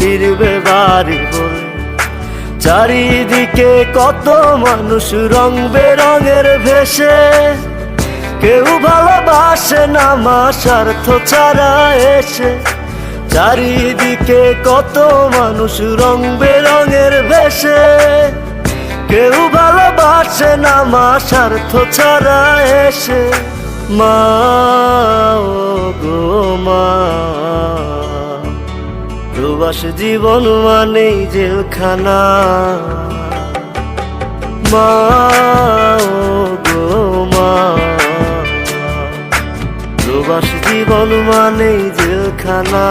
ফিরবে বাড়ি বলে। চারিদিকে কত মানুষ রং বেরঙের ভেসে, কেউ ভালোবাসে না মা স্বার্থ ছাড়া এসে। চারিদিকে কত মানুষ রং বেরঙের ভেসে, কেউ ভালোবাসে না মা স্বার্থ ছাড়া এসে। মা ও গো মা, প্রবাস জীবন মানেই জেলখানা। মা ও গো মা, প্রবাস জীবন মানেই জেলখানা।